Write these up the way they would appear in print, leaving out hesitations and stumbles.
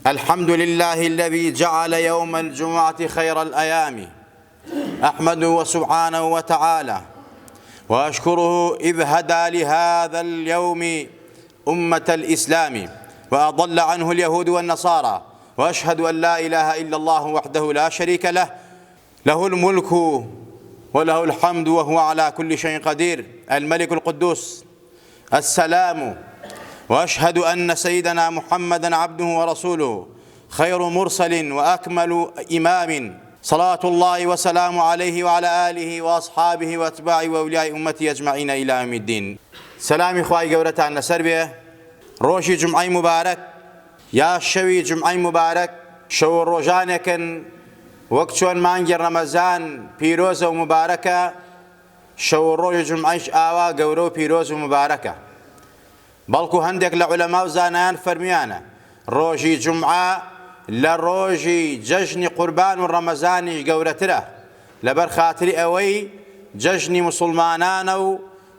الحمد لله الذي جعل يوم الجمعة خير الأيام، أحمده سبحانه وتعالى وأشكره إذ هدى لهذا اليوم أمة الإسلام وأضل عنه اليهود والنصارى، وأشهد أن لا إله إلا الله وحده لا شريك له، له الملك وله الحمد وهو على كل شيء قدير، الملك القدوس السلام. وأشهد أن سيدنا محمدًا عبده ورسوله خير مرسل وأكمل إمام، صلاة الله وسلام عليه وعلى آله وأصحابه وأتباعه وأولياء أمته أجمعين إلى يوم الدين. سلامي خواهی گەورەتان لەسەر بێ. ڕۆژی جومعەی مبارەک یا شەوی جومعەی مبارەک شەو ڕۆژانێکن وەک چۆن مانگی ڕەمەزان پیرۆزە و مبارەکە، شەو ڕۆژی جومعەیش ئاوا گەورە و پیرۆز و مبارەکە. بەڵکو هەندێک لە عولەما و زانایان فەرمیانە ڕۆژی جومعە لە ڕۆژی جەژنی قوربان و ڕەمەزانیش گەورەترە، لەبەر خاتری ئەوەی جەژنی موسڵمانانە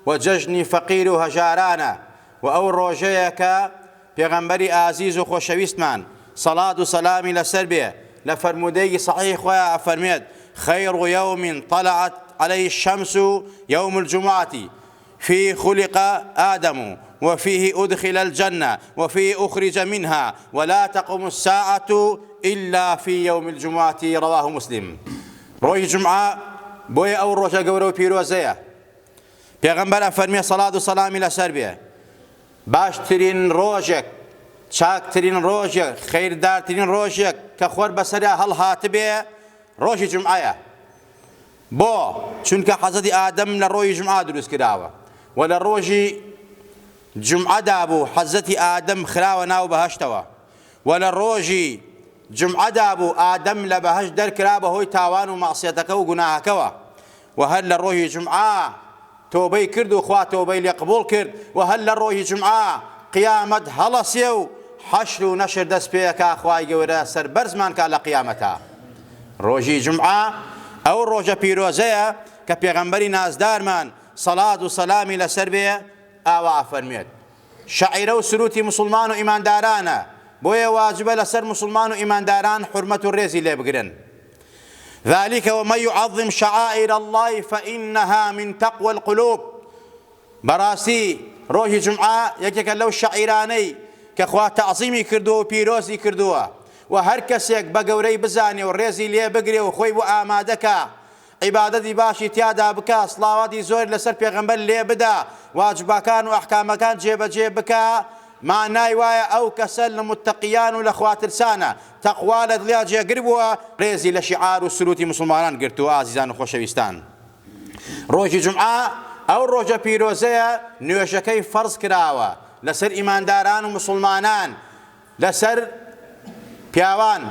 و جەژنی فەقیر و هەژارانە، و ئەو ڕۆژەیە کە پێغەمبەری ئازیز و خۆشەویستمان سەڵات و سەلامی لەسەر بێ لە فەرموودەیەکی سەحیحی خۆیان ئەفەرمێت: خەیڕ یەومین طەلعەت عەلەیهی الشەمس یەوم الجومعة فيه خلق آدم وفيه أدخل الجنة وفيه أخرج منها ولا تقوم الساعة إلا في يوم الجمعة، رواه مسلم. ڕۆژی جومعە بۆیە ئەو ڕۆژە گەورە و پیرۆزەیە. پێغەمبەر ئەفەرمێ سەڵات و سەلامی لەسەر بێ: باشترین ڕۆژێک، چاکترین ڕۆژێک، خەیردارترین ڕۆژێک کە خۆر بەسەریا هەڵهاتبێ ڕۆژی جومعەیە. بۆ؟ چونکە حەزەتی ئادەم لە ڕۆژی جومعە دروست کراوە، و لە ڕۆژی جومعەدا بوو حەزەتی ئادەم خراوە ناو بەهەشتەوە، و لە ڕۆژی جومعەدا بوو ئادەم لە بەهەشت دەرکرا بەهۆی تاوان و مەعسیەتەکە و گوناهەکەوە، و هەر لە ڕۆژی جومعە تۆبەی کرد و خوا تۆبەی لێ قبوڵ کرد، و هەر لە ڕۆژی جومعە قیامەت هەڵەسێ و حەشر و نەشر دەست پێیەکا خوای گەورە سەربەرزمان کا لە قیامەتە. ڕۆژی جومعە ئەو ڕۆژە پیرۆزەیە کە پێغەمبەری نازدارمان سەڵات و سەلامی لەسەر بێ ئاوا ئەفەرمێت: شەعیرە و سروتی موسڵمان و ئیماندارانە، بۆیە واجبە لەسەر موسڵمان و ئیمانداران حورمەت و ڕێزی لێ بگرن. ذلك ومن يعظم شعائر الله فإنها من تقوى القلوب. بەڕاستی ڕۆژی جومعە یەکێکە لەو شەعیرانەی کە خوا تەعزیمی کردووە و پیرۆزی کردووە، و هەر کەسێک بە گەورەی بزانێ و ڕێزی لێ بگرێ و خۆی بۆ ئامادەکە، عیبادەتی باشی تیادا بکە، سڵاواتی زۆر لەسەر پێغەمبەر لێ بدا، واجبەکان و ئەحکامەکان جێبەجێ بکە، مانای وایە ئەو کەسە لە متەقیان و لە خواترسانە، تەقوا لە دڵیا جێگر بووە، ڕێزی لە شیعار و سروتی مسلمانان گرتووە. ئازیزان و خۆشەویستان، ڕۆژی جومعە ئەو ڕۆژە پیرۆزەیە نوێژەکەی فەرز کراوە لەسەر ئیمانداران و مسلمانان، لەسەر پیاوان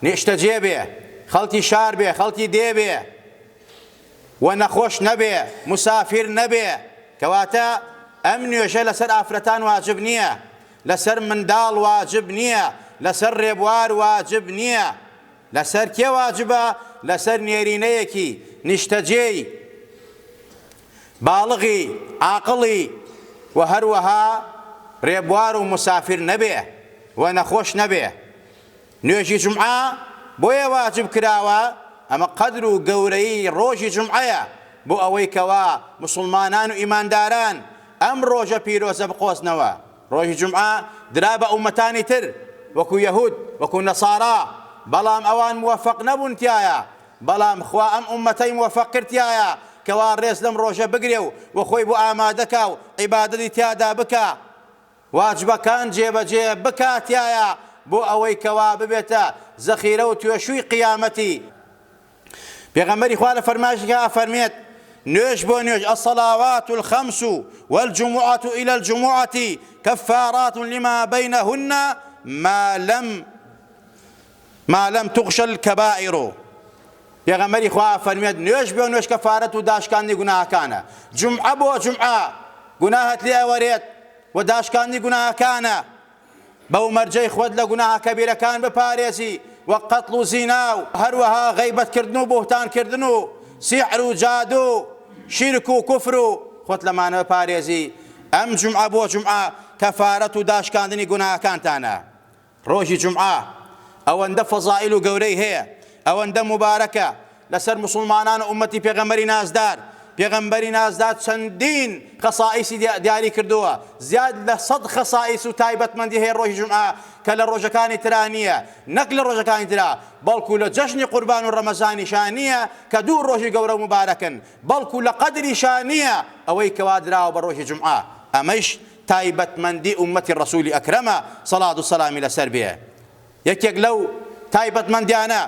نیشتەجێ بێ، خەڵکی شار بێ، خەڵکی دێ بێ، و نەخۆش نەبێ، مسافر نەبێ. کەواتە ئەم نوێژە لەسەر ئافرەتان واجب نییە، لەسەر منداڵ واجب نییە، لەسەر ڕێبوار واجب نییە. لەسەر کێ واجبە؟ لەسەر نێرینەیەکی نیشتەجێی باڵغی عاقڵی و هەروەها ڕێبوار و مسافر نەبێ و نەخۆش نەبێ. نوێژی جومعە بۆیە واجب کراوە، ئەمە قەدر و گەورەی ڕۆژی جومعەیە بۆ ئەوەی کەوا مسلمانان و ئیمانداران ئەم ڕۆژە پیرۆزە بقۆزنەوە. ڕۆژی جومعە درا بە ئومەتانی تر وەکو یەهود وەکو نەسارا، بەڵام ئەوان موەفەق نەبوون تایە، بەڵام خوا ئەم ئومەتەی موەفەق کردایە کەوا ڕێز لەم ڕۆژە بگرێ و خۆی بۆ ئامادەکە و عیبادەتی تیادا بکە، واجبەکان جێبەجێ بکاتایە بۆ ئەوەی کەوا ببێتە زەخیرە و توێشووی قیامەتی. پێغەمبەری خوا لە فەرمایشێکا ئەفەرمێت: نوێژ بۆ نوێژ الصلاوات الخمس والجمعة إلى الجمعة كفارات لما بينهن ما لم تغش الكبائر. پێغەمبەری خوا فەرمێت نوێژ بۆ نوێژ کەفارەت و داشکاندنی گوناهەکانە. جومعە بۆ جومعە گوناهت لێ ئەوەرێت و داشکاندنی گوناهەکانە، بەو مەرجەی خۆت لە گوناهە کەبیرەکان بپارێزی، و قەتڵ و زینا و هەروەها غەیبەتکردن و بوهتانکردن و سیحر و جادو شیرک و کوفر و خۆت لەمانە بپارێزی. ئەم جومعە بۆ جومعە کەفارەت و داشکاندنی گوناهەکانتانە. ڕۆژی جومعە ئەوەندە فەزائیل و گەورەی هەیە، ئەوەندە مبارەکە لەسەر مسلمانان و ئومەتی پێغەمبەری نازدار. پێغەمبەری نازدار چەندین خەسائیسی دیاری کردووە، زیاد لە 100 خەسائیس و تایبەتمەندی هەیە ڕۆژی جومعە کە لە ڕۆژەکانی ترا نییە، نەک لە ڕۆژەکانی ترا، بەڵکو لە جەژنی قوربان و ڕەمەزانیشان نییە کە دوو ڕۆژی گەورە و مبارەکن، بەڵکو لە قەدریشان نییە ئەوەی کەوا دراوە بە ڕۆژی جومعە. ئەمەش تایبەتمەندی ئومەتی ڕەسوولی ئەکرەمە سەڵات و سەلامی لەسەر بێ. یەکێک لەو تایبەتمەندیانە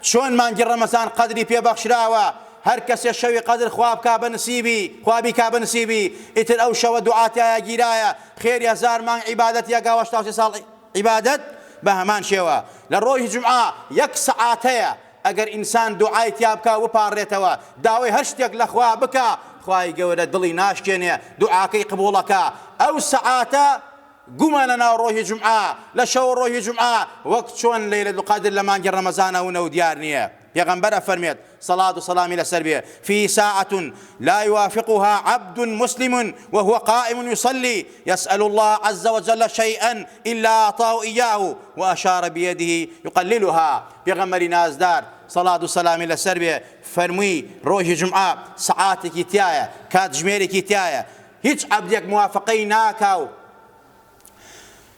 چۆن مانگی ڕەمەزان قەدری پێبەخشراوە، هەر کەسێ شەوی قەدر خواب کا بنسیبی، خوابی کا بنسیبی، ئیتر ئەو شەوە دوعاتیایە گیرایە، خێری هەزار مانگ عیبادەت یا 83 ساڵ عیبادەت بە هەمان شێوە. لە ڕۆژی جومعە 1 سەعات هەیە ئەگەر ئینسان دوعای تیا بکا وپارڕێتەوە، داوای هەر شتێک لە خوا بکە، خوای گەورە دڵی ناشکێنێ، دوعاکەی قبوڵەکە. ئەو سەعاتە گومە لە ناو ڕۆژی جومعە، لە شەو ڕۆژی جومعە، وەک چۆن لەیلەتول قەدر لە مانگی ڕەمەزانەونە و دیار نییە. پێغەمبەر ئەفەرمێت سەڵات و سەلامی لەسەر بێ: في ساعة لا يوافقها عبد مسلم وهو قائم يصلي يسأل الله عز وجل شيئا إلا أعطاه إياه وأشار بيده يقللها. پێغەمبەری نازدار سەڵات و سەلامی لەسەر بێ فەرمووی ڕۆژی جومعە سەعاتێکی تایە، کاتژمێرێکی تایە، هیچ عەبدێک موافقەی ناکاو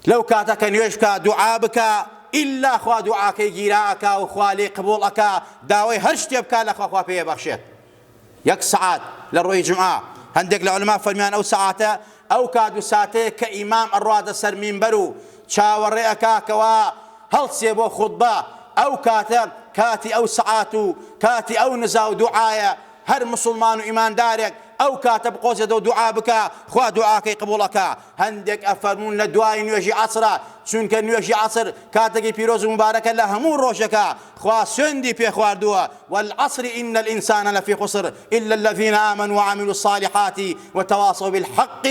لەو کاتە کە نوێژ بکە دوعا بکە ئیلا خوا دوعاکەی گیراکە و خوا لێی قبوڵەکە، داوای هەر شتێ بکە لە خوا پێ بەخشێت. 1 سەعات لە ڕۆژی جومعە. هەندێک لە عولەما فەرمیان ئەو سەعاتە ئەو کات و ساتەیە کە ئیمام ئەڕواتە سەر مینبەر و چاوەڕێ ئەکاکەوە هەڵسێ بۆ خوتبە، ئەو کاتە کاتی ئەو سەعات و کاتی ئەو نزا و دوعایە. هەر مسلمان و ئیماندارێک ئەو کاتە بقۆزێتەوە دوعا بکە، خوا دوعاکەی قبوڵەکە. هەندێک ئەفەرمون لە دوای نوێژی عەسرە، چونکە نوێژی عەسر کاتێکی پیرۆز و مبارەکە لە هەموو ڕۆژەکە، خوا سوێندی پێ خواردووە: والعصر إن الإنسان لفي خسر إلا الذين آمنوا وعملوا الصالحات وتواصوا بالحق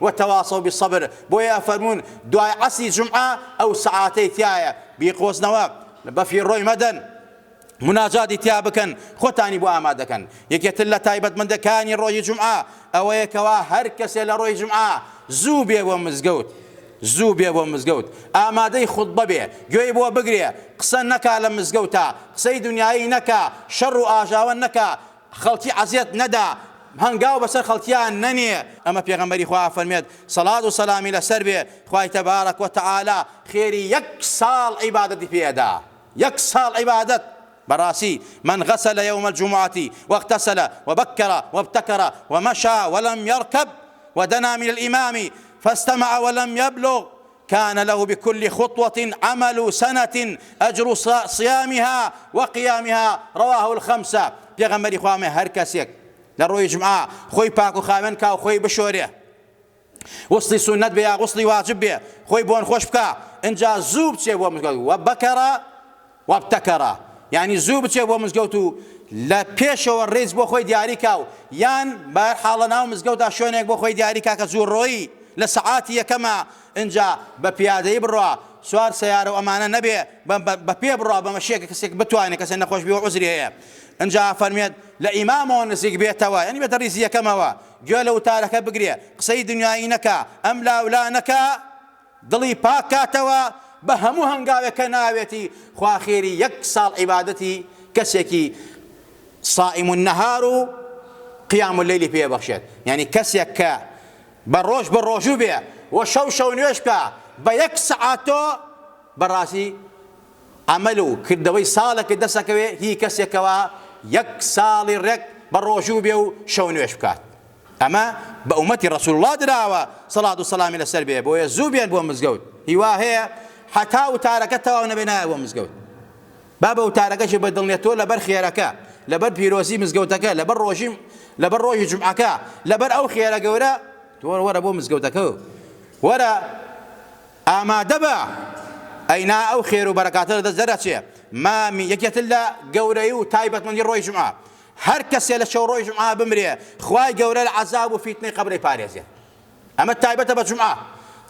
وتواصوا بالصبر. بۆیە ئەفەرمون دوای عەسری جومعە ئەو سەعاتەی تایە بیقۆزنەوە بەفیڕۆی مەدەن، مناجاتی تیا بکەن، خۆتانی بۆ ئامادەکەن. یەکێتر لە تایبەتمەندەکانی ڕۆژی جومعە ئەوەیە کەوا هەر کەسێ لە ڕۆژی جومعە زوو بێ بۆ مزگەوت، زوو بێ بۆ مزگەوت، ئامادەی خوتبە بێ، گوێی بۆ بگرێ، قسە نەکا لە مزگەوتە، قسەی دنیایی نەکا، شەڕ و ئاژاوە نەکا، خەڵکی عەزیەت نەدا، هەنگاو بەسەر خەڵکیان نەنێ. ئەمە پێغەمبەری خوا فەرمێت سەڵات و سەلامی لەسەر بێ خوای تەبارەک و تەعالا خێری 1 ساڵ عیبادەتی پێدا. 1 ساڵ عیبادەت. براسي من غسل يوم الجمعة واغتسل وبكر وابتكر ومشى ولم يركب ودنا من الإمام فاستمع ولم يبلغ كان له بكل خطوة عمل سنة أجر صيامها وقيامها. رواه الخمسة. پێغەمبەری خوامێ هەر کەسێک لە ڕۆژی جومعە خۆی پاک و خاوێن کا و خۆی بشۆرێ، وسڵی سونەت بێ یا وسڵی واجب بێ، خۆی بۆن خۆش بکە، اینجا زوو بچێ بۆ مزگەوت. وبەکەرە وابتەکەرە، یعنی زوو بچێ بۆ مزگەوت و لە پێشەوە ڕێز بۆ خۆی دیاری کا و یان بەهەرحاڵە ناو مزگەوتدا شوێنێک بۆ خۆی دیاری کا کە زوو ڕۆیی لە سەعاتی یەکەمە، اینجا بە پیادەیی بڕوا، سوار سەیارە و ئەمانە نەبێ، بە پێ بڕوا بە مەشیەکە کەسێک بتوانێت، کەسێک نەخۆش بێ و عوزری هەیە. اینجا فەرمێت لە ئیمامەوە نزیک بێتەوە، یعنی بێتە ڕیزی یەکەمەوە، گوێ لە وتارەکە بگرێ، قسەی دنیایی نەکا، ئەم لاولا نەکا، دڵی پاک کاتەوە بە هەموو هەنگاوێکە ناوێتی خوا خێری 1 ساڵ عیبادەتی کەسێکی صائم النهار و قیام الليل پێ بەخشێت. یعنی کەسێک کە بە ڕۆژ بە ڕۆژوو بێ و شەو نوێژ بکە بە 1 سەعاتۆ بەڕاستی عمل و کردەوەی ساڵێکی دەسەکەوێ هی کەسێکەوە 1 ساڵی ڕێک بە ڕۆژوو بێ و شەو نوێژ بکات. ئەمە بە ئومەتی ڕەسوول الله دراوە سەڵات و سەلامی لەسەر بێ، بۆیە زوو بێن بۆ مزگەوت. هیوا هەیە حتا وتارەکە تەواو نەبێ نایە بۆ مزگەوت، با بە وتارەکەشی بەدڵنێتەوە لەبەر خێرەکە، لەبەر پیرۆزی مزگەوتەکە، لەبەر ڕۆژی جومعەکە، لەبەر ئەو خێرە گەورە، وەرە بۆ مزگەوتەکە و وەرە ئامادە بە ئەینا ئەو خێر و بەرەکاتە دەست دەرەچێ. مامی یەکێتر لە گەورەی و تایبەتمەندی ڕۆژی جومعە، هەر کەسێ لە شەو ڕۆژی جومعە بمرێ خوای گەورە لە عەزاب و فیتنەی قەبرەی پارێزێت. ئەمە تایبەتە بە جومعە،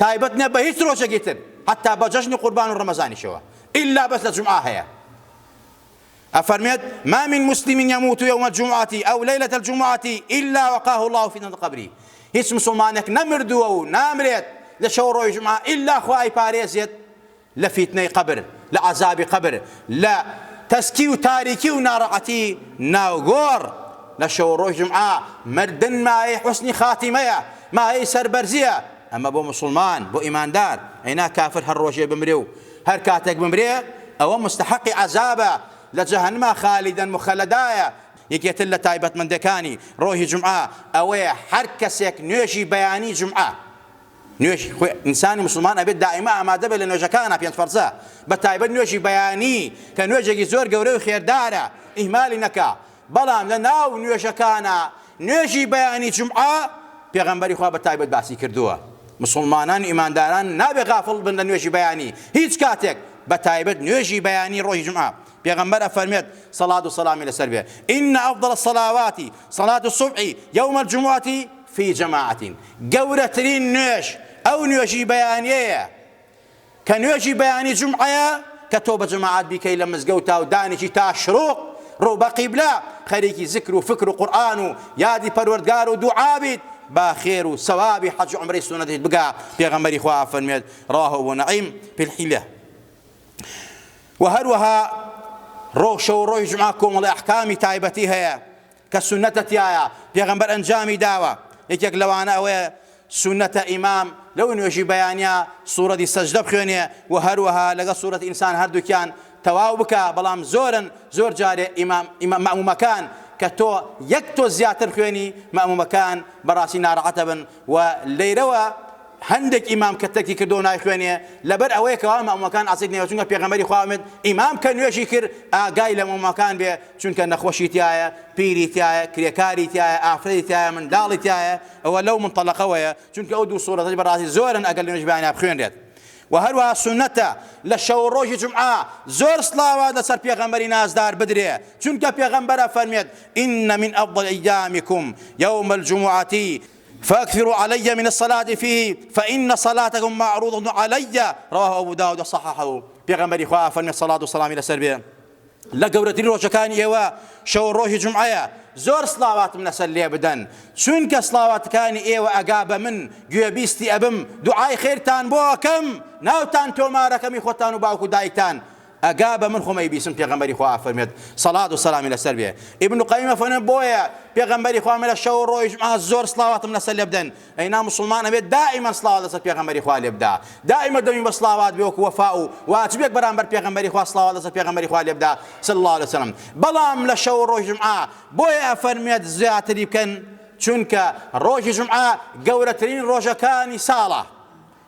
تایبەت نە بە هیچ ڕۆژێکی تر، حتا بە جەژنی قوربان و ڕەمەزانیشەوە، ئیلا بەس لە جومعە هەیە. أفرميت ما من مسلم يموت يوم الجمعة أو ليلة الجمعة إلا وقاه الله فتنة قبره. هیچ مسلمانێک نەمردووە و نامرێت لە شەو ڕۆژی جومعە ئیلا خوای پارێزێت لفتنة قبر، لعذاب قبر، لا تسكي وتاريكي ونارعتي ناوغور لشو روح جمعة مردن ما هي حسن خاتمة ما هي سربرزية. أما بو مسلمان بو إيمان دار أينا كافر هالروجة بمريو هر كاتك بمريه أو مستحق عذابه لجهنم خالدا مخلدايا يكيت الله تايبت من دكاني روحي جمعة أوي حركسك نيجي بياني جمعة نيجي إنساني مسلمان أبد دائما ما دبل نيجي كان في فرزة بتايبت نيجي بياني كنيجي زور جوري خير دارة إهمالي نكا بلام لناو نيجي كان نيجي بياني جمعة پیغمبری خواه بتايبت باسي كردوه مسلمانان إيمانداران نابي غافل بن نيجي بياني هيج كاتك بتايبت نيجي بياني روحي جمعة پیغمبر فرميت صلاة والسلام إلى سربية إن أفضل الصلوات صلاة الصبح يوم الجمعة في جماعة قورترين نيش أو نيجي بيانية كنيجي بياني جمعة كتوبة جماعات بكي لمزقوتا ودانيشي تاشروق روبا قبلة خريكي ذكر وفكر وقرآن يادي پروردگار ودعابت باخير وثواب حج عمره سنة بقى پیغمبر خواه فرميت راه ونعيم في الحيلة وهروها روش وروي جمعكم والله أحكامي تايبتي هي كسنة تيايا پیغمبر أنجامي داوة يكيك لوانا أوي سنة إمام لو إنه يجي بيانيا صورة دي سجدة بخيونية وهروها لقى صورة إنسان هردو كان تواوبك بلام زور جاري إمام مأمو مكان كتو يكتو زياتر خويني مأمو مكان براسي نار عتبا وليروا هندك إمام كتكي كردونا خويني لبر أويك مأمو مكان عصيقني وشنك بيغمبري خوامد إمام كان يوشي كر قايل مأمو مكان بي شنك نخوشي تيايا بيري تيايا كريكاري تيايا آفري تيايا من دالي تيايا ولو منطلقة ويا شنك أودو صورة براسي زورا أقل نجباني بخوين ريت وهروها سنة لشو روج جمعة زور صلاوات لسر پیغمبری نازدار بدري چونك پیغمبر فرميت إن من أفضل أيامكم يوم الجمعة فأكثروا علي من الصلاة فيه فإن صلاتكم معروضة علي رواه أبو داود وصححه پیغمبری خواه فرميت صلاة والسلام إلى سربيه لقورتين روجكان إيوا شو روج جمعة زور صلاوات من سليه بدن چونك صلاوات كان إيوا أقاب من جوابيستي أبم دعاي خيرتان بوكم ناوتان توماركم إخوتان وباوكو دايتان أقاب من خمي بيسم پیغمبري خواه فرميت صلاة والسلام إلى سربيه ابن قيم فن بويا پیغمبري خواه من شو روج مع زور صلاوات من سليه بدن أينا مسلمان أبيت دائما صلاة لسر پیغمبري خواه لبدا دائما دمي بصلاوات بيوك وفاء واجبك برامبر پیغمبري خواه صلاة لسر پیغمبري خواه لبدا صلى الله عليه وسلم بلام لشو روج جمعة بويا فرميت زياتري بكن چونك روج جمعة قورترين روجكاني صالة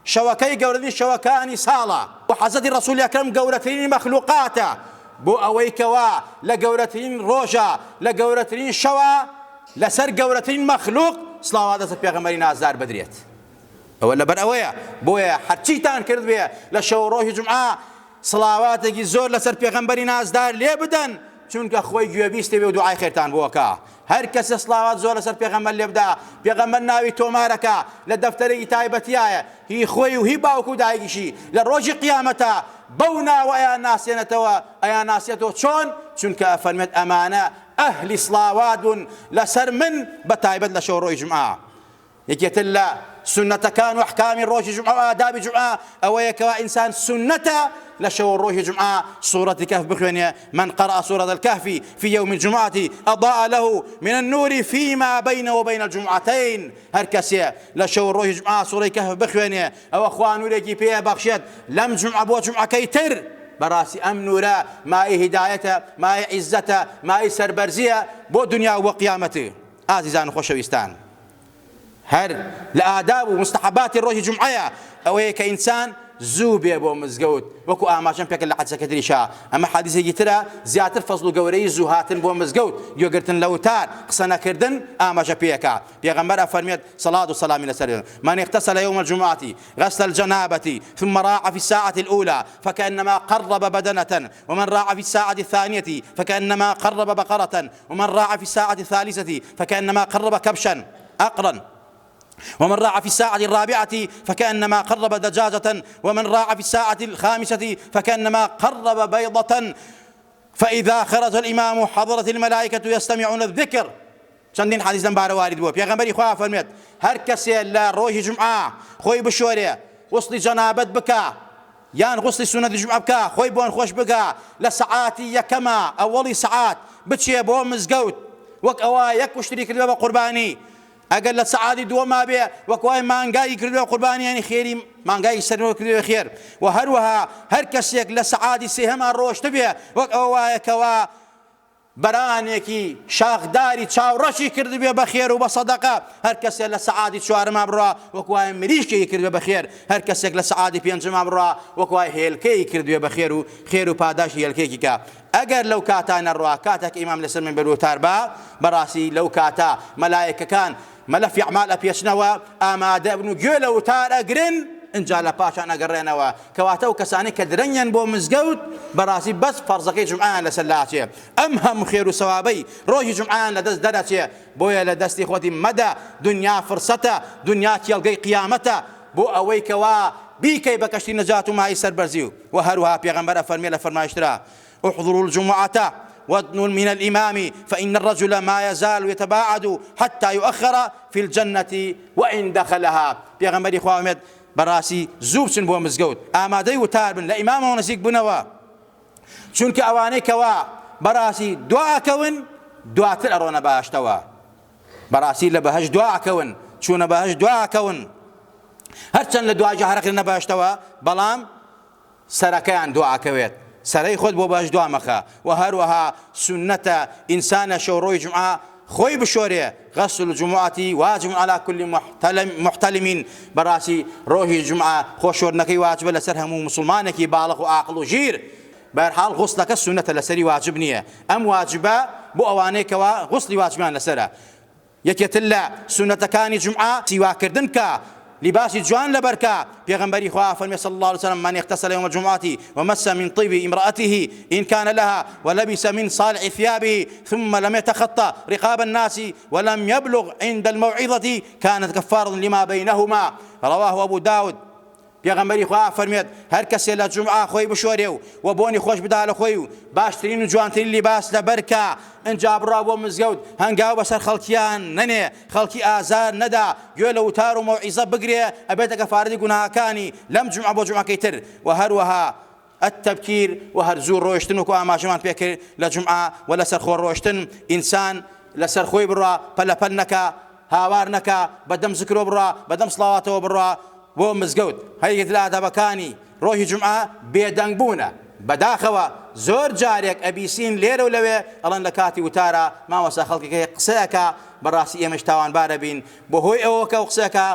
شوكي قورتين شوكاني صالة وحزت الرسول الأكرم قورتين مخلوقاته بو أويكوا لقورتين روجا لقورتين شوا لسر قورتين مخلوق صلاة الله بيغمبري نازدار بدريت ولا بر أويا بويا حرشيتان كرد بيا لشو روج جمعة صلواتك زور لسر بيغمبري نازدار ليه بدن چونك خوي جوابيستي بيو دعاء خيرتان بوكا هر کس صلوات زور سر پیغمبر لبدا پیغمبر ناوی تومارکا لدفتری تایبتیاه هی خوی و هی باوکو دایگیشی لروج قیامتا بونا و ایا ناسینتوا ایا ناسیتو چون که فرمت امانه اهل صلوات لسر من بتایبت لشوروی جمعه يكيت الله سنة كان وأحكام الروح جمعة وآداب جمعة أو يكوا إنسان سنة لشو الروح جمعة سورة الكهف بخوانيا من قرأ سورة الكهف في يوم الجمعة أضاء له من النور فيما بينه وبين الجمعتين هركسيا لشو الروح جمعة سورة الكهف بخوانيا أو أخوان وليكي فيها بخشيت لم جمعة بو جمعة كيتر براسي أمنورا ما هدايته ما عزته ما سربرزية بو دنيا وقيامته عزيزان خوشويستان هر لآداب ومستحبات الروح جمعة أو هيك إنسان زوبي أبو مزجود وكو أماشان بيك اللي حد سكتري شاء أما حديث يجترا زيادة فصل جوري زوهاتن بو مزجود يقرتن لوتار قصنا كردن أماشا بيكا بيغمبر فرميت صلاة والسلام إلى سرير من اغتسل يوم الجمعة غسل الجنابة ثم راع في الساعة الأولى فكأنما قرب بدنة ومن راع في الساعة الثانية فكأنما قرب بقرة ومن راع في الساعة الثالثة فكأنما قرب كبشا أقرا ومن راع في الساعة الرابعة فكأنما قرب دجاجة ومن راع في الساعة الخامسة فكأنما قرب بيضة فإذا خرج الإمام حضرت الملائكة يستمعون الذكر چندین حدیث دم باره وارد بود پیغمبری خواه فرمید هر کسی لا روح جمعه خوی بشوره وصل جنابت بکا یان غسلی سنەتی جومعە بکە، خۆی بۆن خۆش بگە، لە سەعاتی یەکەمە ئەوەڵی سەعات بچێ بۆ مزگەوت، وەک ئەوە یەک وشتری کردووە بە قوربانی. ئەگەر لە سەعاتی دووەما بێ وەک وای مانگای کردووە قوربانی، یعنی خێری مانگای سەرەوە کردووە خێر. و هەروەها هەر کەسێک لە سەعاتی سێهەما ڕۆشتە بێ وەک ئەوە وایەکەوە بەرانێکی شاخداری چاوڕەشی کردبێ بە خێر و بە سەدەقە. هەر کەسێک لە سەعاتی چوارەما بڕوا وەک وایە مریشکی کردوێ بە خێر، هەر کەسێک لە سەعاتی پێنجەما بڕوا وەک وایە هێلکەی کردوێ بە خێر و پاداشی هێلکەیەکی کە. ئەگەر لەو کاتە نەڕوا کاتێک ئیمام لەسەر منبەر وتار بە، بەڕاستی لەو کاتە مەلایەکەکان مەلەفی ئەعمال ئەپێچنەوە ئامادە بن و گوێ لە وتار ئەگرن، اینجا لە پاشان ئەگەڕێنەوە. کەواتە ئەو کەسانی کە درەنگیان بۆ مزگەوت بەڕاستی بەس فەرزەکەی جومعەیان لەسەر لاچێ، ئەم هەموو خێر و سەوابەی ڕۆژی جومعەیان لەدەست دەرەچێ. بۆیە لە دەستی خۆتی مەدە، دنیا فرسەتە، دنیا کێڵگەی قیامەتە بۆ ئەوەی کەوا بیکەی بە کەشتی نەجات و مای سەربەرزی. و هەروەها پێغەمبەر ئەفەرمێ لە فەرمایشترا: احضروا الجمعة وادنوا من الإمام فإن الرجل ما يزال يتباعد حتى يؤخر في الجنة وإن دخلها. پێغەمبەری خوا ئەمێت بەڕاستی زوو بچن بۆ مزگەوت، ئامادەی وتار بن، لە ئیمامەوە نزیک بنەوە، چونکە ئەوانەی کەوا بەڕاستی دواکەون دواتر ئەڕۆنە بەهەشتەوە. بەڕاستی لە بەهەشت دواکەون، چوونە بەهەشت دواکەون، هەرچەند لە دوای جەهرەکردنە بەهەشتەوە، بەڵام سەرەکەیان دواکەوێت، سەرەی خۆت بۆ بەهەشت دوا مەخە. و هەروەها سنەتە ئینسانە شەو ڕۆی جومعە خۆی بشۆرێ. غسل الجمعة واجب على كل محتلم. بەڕاستی ڕۆژی جومعە خۆشۆرنەکەی واجبە لەسەر هەموو مسلمانێکی باڵغ و عاقڵ و ژیر. بەهەرحاڵ غوسلەکە سنەتە، لەسەری واجب نییە. ئەم واجبە بۆ ئەوانەی کەوا غوسلی واجبیان لەسەرە. یەکێتر لە سنەتەکانی جومعە سیواکردن کە، لباسی جوان لبركا. پیغمبری خواه فرمی صلی الله عليه وسلم: من اغتسل يوم الجمعة ومس من طيب امرأته إن كان لها ولبس من صالح ثيابه ثم لم يتخطى رقاب الناس ولم يبلغ عند الموعظة كانت كفارا لما بينهما. رواه أبو داود. پیغمبری خواه فرمید هر کسی لجمعه خوی بشوره و بونی خوش بدال خوی باشترین و جوانترین لباس لبرکا انجا برا بو مزگود هنگاو بسر خلقیان ننه خلقی آزار ندا گوه لوتار و موعظه بگره ابیت کفاردی گناهکانی لم جمعه بو جمعه کیتر و هروها التبكير وهر زور روشتن وكو اماجمان بيكر لجمعه ولا سرخور روشتن انسان لسر خوي برا بلا بلنكا هاوارنكا بدم ذكرو برا بدم صلواته برا بۆ مزگەوت هەیەت لە ئادەبەکانی ڕۆژی جومعە بێدەنگ بوونە بەداخەوە زۆر جارێک ئەبیسین لێرە و لەوێ ئەڵەن لە کاتی وتارە مامۆستا خەڵکێک قسەیەکە بەڕاستی ئێمەش تاوانبارە بین بەهۆی ئەوەکە و قسەکە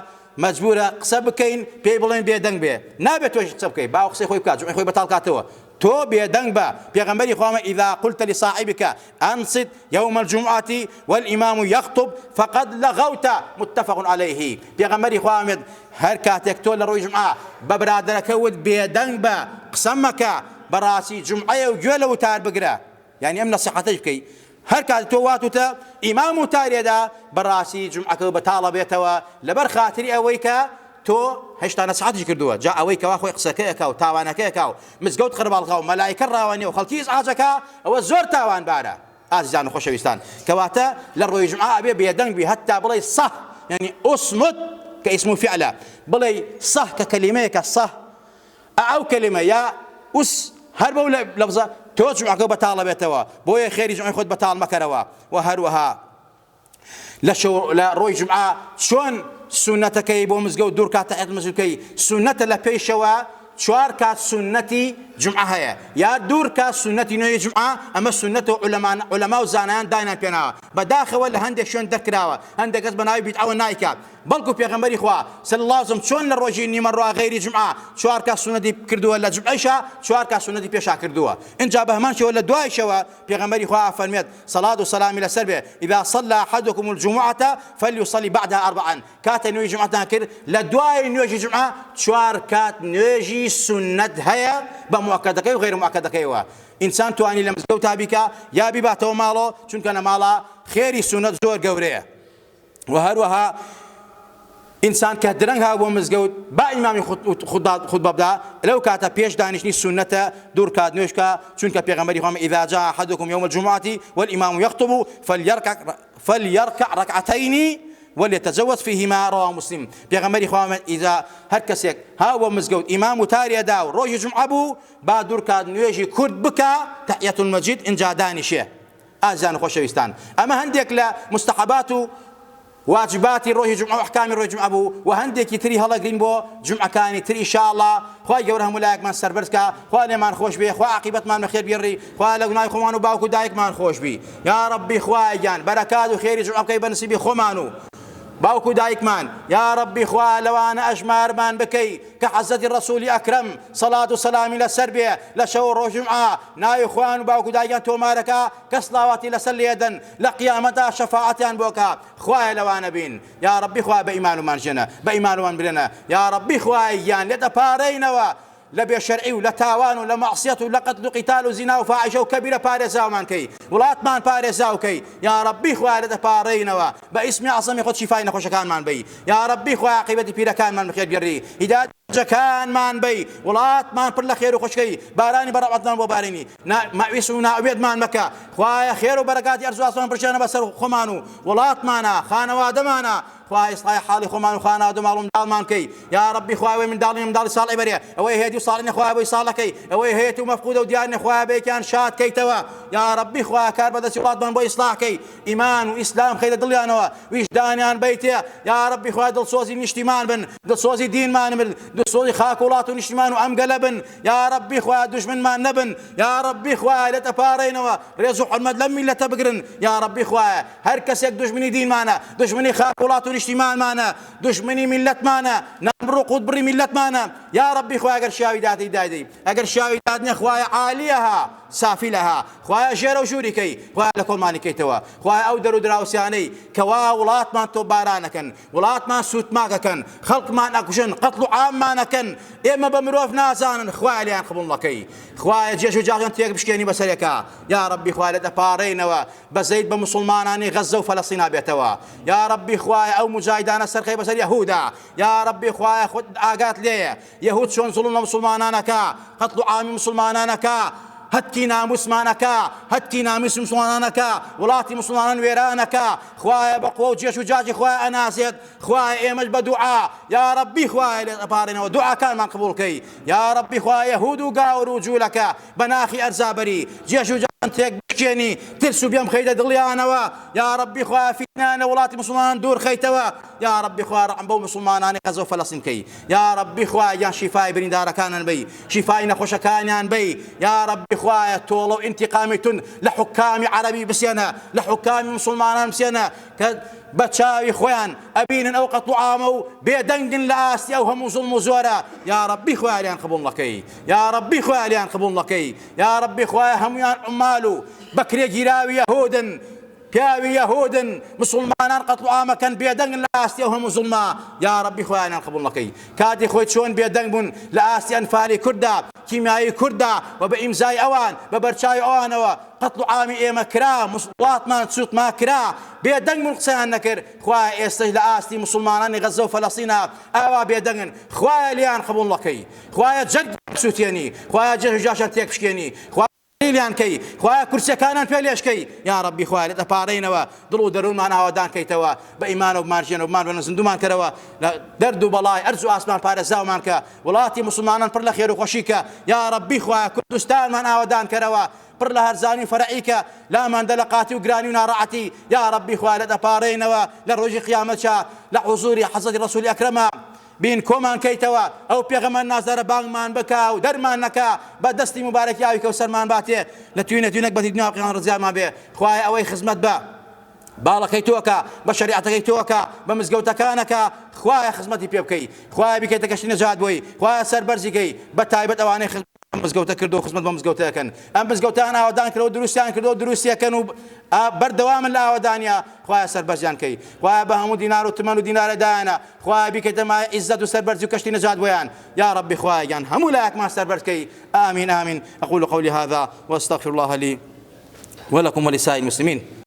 مەجبورە قسە بکەین پێی بڵێن بێدەنگ بێ نابێت تۆش قسە بکەیت باو قسەی خۆی بکات جومعەی خۆی بەتاڵ کاتەوە تو بێدەنگ بە پێغەمبەری خوامە إذا قلت لصاحبك أنصت يوم الجمعة والإمام يخطب فقد لغوت متفق عليه. پێغەمبەری خوامە هەر کاتێک تۆ لە ڕۆژی جومعە بە برادەرەکەوت بێدەنگ بە قسە مەکە بەڕاستی جومعەیە و گوێ لە وتار بگرە یعنی ئەم نەسیحەتەش بکەی هەر کات تۆ واتوتە ئیمام وتارێدا بەڕاستی جومعەکە بەتاڵە بێتەوە لەبەر خاتری ئەوەی کە تۆ هێشتا نەسیحەتیش کردووە جا ئەوەی کەوا خۆی قسەکەیەکە و تاوانەکەیەکە و مزگەوت خرباڵغا و مەلایکە ڕاوەنێ و خەڵکی ئازەکە ئەوە زۆر تاوانبارە. ئازیزان و خۆشەویستان کەواتە لە ڕۆژی جومعە ئەبێ بێدەنگ بی هەتا بڵێ سەح یعنی ئوسمت کە ئیسم و فعلە بڵێ سەح کە کەلیمەیەکە سەح ئەو کەلیمە یا ئوس هەر بەو لەفزە تۆ جومعەکە بەتاڵە بێتەوە بۆیە خێری جومعەی خۆت بەتاڵ مەکەرەوە. و هەروەها لە ڕۆژی جومعە چۆن سنەتەکەی بۆ مزگەوت دوور کاتە عێد مزگەوتکەی سنەتە لە پێشەوە چوار کات سنەتی جومعە هەیە یا دوور کات سنەتی نوێی جومعە ئەمە سنەت و عولەما و زانایان داینان پێناوە بەداخەوە لە هەندێک شوێن دەرکراوە هەندێک کەس بەناوی بیدعەوە نایکات بەڵکو پێغەمبەری خوا صلی الله علیه و سلم چۆن لە ڕۆژی نیمەڕوا غەیری جومعە چوار کات سنەتی کردووە لە جومعەیشا چوار کات سنەتی پێشا کردووە اینجا بە هەمان شێوە لە دوایشەوە پێغەمبەری خوا فەرمێت سەڵات و سەلامی لەسەر بێ إذا صلى أحدكم الجمعة فليصلي بعدها أربعا کاتە نوێژی جومعەتان کرد لە دوای نوێژی جومعە چوار کات نوێژی سنەت هەیە بە موەکەدەکەی و غەیر موەکەدەکەیەوە ئینسان توانی لە مزگەوتا بیکە یا بیباتەوە ماڵەوە چونکە لە ماڵە خێری سنەت زۆر گەورەیە. و هەروەها ئینسان کە درەنگ هاو بۆ مزگەوت با ئیمامی خوتبە بدا لەو کاتە پێش دانیشتنی سنەتە دوور کات نوێژکە چونکە پێغەمبەری خوامە إذا جاء أحدكم يوم الجمعة والإمام يخطب فليركع ركعتين وليتزود فيهما رواه مسلم. بيغمري خواه إذا هركسك هاو مزقود إمام تاري داو روج جمعة بو بادور كاد نويجي كرد بكا تحية المجيد إن جاداني شيء آزان خوشويستان. أما هنديك لا مستحباته واجباتي روحي جمعة وأحكامي روحي جمعة بو وهنديك يتري هلا قرين بو جمعة كاني تري إن شاء الله خواه جورهم ملاك من سربرتك خواه لما نخوش بيه خواه عقيبة ما نخير بيري خواه لقناي خوانو باوكو دايك ما نخوش بيه يا ربي خواه جان بركات وخير جمعة كي بنسيبي خومانو باوكو دايكمان يا ربي خواه لو أنا أجمار من بكي كحزة الرسول أكرم صلاة وسلام لسربية لشور جمعة ناي خوان باوكو دايكان توماركا كصلاواتي لسليدا لقيامتا شفاعتي بوكا خواه لو أنا بين يا ربي خواه بإيمان من جنة بإيمان من برنا يا ربي خواه يان لتبارينوا لبي شرعي ولا تاوان ولا معصية ولا قتل وقتال وزنا وفاحشة وكبيرة بارزاو من كي ولات مان بارزاو كي يا ربي خوالد بارينوا باسم عصمي خد شفاينا خوش كان مان بي يا ربي خوا عقيبتي بيرا كان مان خير بيري هداية كان مان بي ولات مان بر خير وخش كي باراني برعتنا وباريني ما ويسونا عبيد مان مكة خوايا خير وبركات ارزو اصلا برشانا بسر خمانو ولات مانا خانوا دمانا خواهي إصلاح حالي خمان وخانا ومعلوم دالمان كي يا ربي خواهي من دالي من دالي صالح بريا أوي هدي صالحني خواهي بي صالح كي أوي هيتو مفقودة وديارني خواهي بي كان شاد كي توا يا ربي خواهي كاربدا سيولاد من بي إصلاح كي إيمان وإسلام خير دليانوا ويجداني عن بيتي يا ربي خواهي دل صوزي نشتمان بن دل صوزي دين ما نمل دل صوزي خاكولات ونشتمان وأم قلبن يا ربي خواهي دشمن ما نبن يا ربي خواهي لتفارينوا ريزو حمد لمي لتبقرن يا ربي خواهي هركسك دشمني دين مانا دشمني خاكولات اجتماع مانا دشمني ملت مانا نمرق بري ملت مانا يا ربي خوايا اگر شاوي داتي دايدي اگر شاوي داتني خوايا عاليها سافلها خوايا جيرو شوريكي خوايا لكل ماني كيتوا خوايا او درو دراوسياني كوا ولات ما تو بارانكن ولات ما سوت ماكن خلق ما نكشن قتلوا عام ما نكن اما بمروف نازان خوايا لي انخبون لكي خوايا جيش وجاغن تيك بشكيني بسريكا يا ربي خوايا لدبارينوا بزيد بمسلماناني غزه وفلسطين بيتوا يا ربي خوايا او مجاهدان السرخي بس اليهودا يا ربي خوايا خد آقات ليه يهود شون ظلمنا مسلمانانكا قتلوا عام مسلمانانكا هتكي ناموس مانكا هتكي ناموس مسلمانانكا ولاتي مسلمان ويرانكا خوايا بقوة وجيش وجاجي خوايا أناسيد خوايا إيمج بدعاء يا ربي خوايا لأبارنا ودعاء كان من قبولكي يا ربي خوايا يهود وقاور رجولك بناخي أرزابري جيش وجاجي أنت بشكيني ترسو بيوم خيدة دليانوا يا ربي خوايا فينا ولاتي مسلمان دور خيتوا يا ربي خوايا رعبو مسلماناني غزو فلسطين كي يا ربي خوايا يا شفاي بني دار كان بي شفاي نخوش كان بي يا ربي خوايا تولو انتقامة لحكام عربي بسينا لحكام مسلمان بسينا بتشاوي خوان أبين أو قطع عامو بيدنجن لآسي أو هم ظلم زورا يا ربي خويا ليان قبول لكي يا ربي خويا ليان قبول لكي يا ربي خويا هم يان عمالو بكري جراوي يهودن بياوي يهود مسلمان قتلوا عام كان بيدنج لآسيا وهم ظلما يا ربي خويا قبول لكي كادي خويت شون بيدنج بن لآسيا انفالي كردا كيميائي كردا وبإمزاي أوان ببرشاي أوان قتلوا عامي إيما كرا مصلات ما تسوت ما كرا بيدنج من قصيان نكر خويا استجل لآسي مسلمان غزة وفلسطين أوا بيدنج خويا ليان قبول لكي خويا جرد سوتيني خويا جاشان تيك بشكيني ليان كي خويا كرسي كانان فيليش كي يا ربي خويا لتبارينوا دلو درون معنا ودان كي توا بإيمان وبمارجين وبمان ونزندومان كروا دردو بلاي أرزو آسمان بارزاو مانكا ولاتي مسلمانان پر لخير وخشيكا يا ربي خويا كردستان معنا ودان كروا پر لهرزاني فرعيكا لا من دلقاتي وقراني ونارعتي يا ربي خويا لتبارينوا للرجي قيامتشا لحضور حضرة الرسول أكرما بين كومان كيتوا او بيغمان نازر بانمان بكا ودرمان نكا بدستي مبارك ياوي كوسرمان باتي لتوينه تونك بتي دنيا قيام رزيا ما بي خوايا اوي خدمت با بالكيتوكا بشريعتكيتوكا بمزقوتكانكا خوايا خدمتي بيبكي خوايا بكيتكش نجاد بوي خوايا سربرزيكي بتايبت اواني مزقوتا كردو خدمت بمزقوتا كان ام مزقوتا انا ودان كردو دروسيان كردو دروسيا كانوا بردوام لا ودانيا خوايا سربرزيان كي خوايا بهم دينار وثمن دينار دانا خوايا بك ما عزت وسربرز وكشتي نجاد ويان يا ربي خوايا جان هم لاك ما سربرز كي امين امين اقول قولي هذا واستغفر الله لي ولكم ولسائر المسلمين.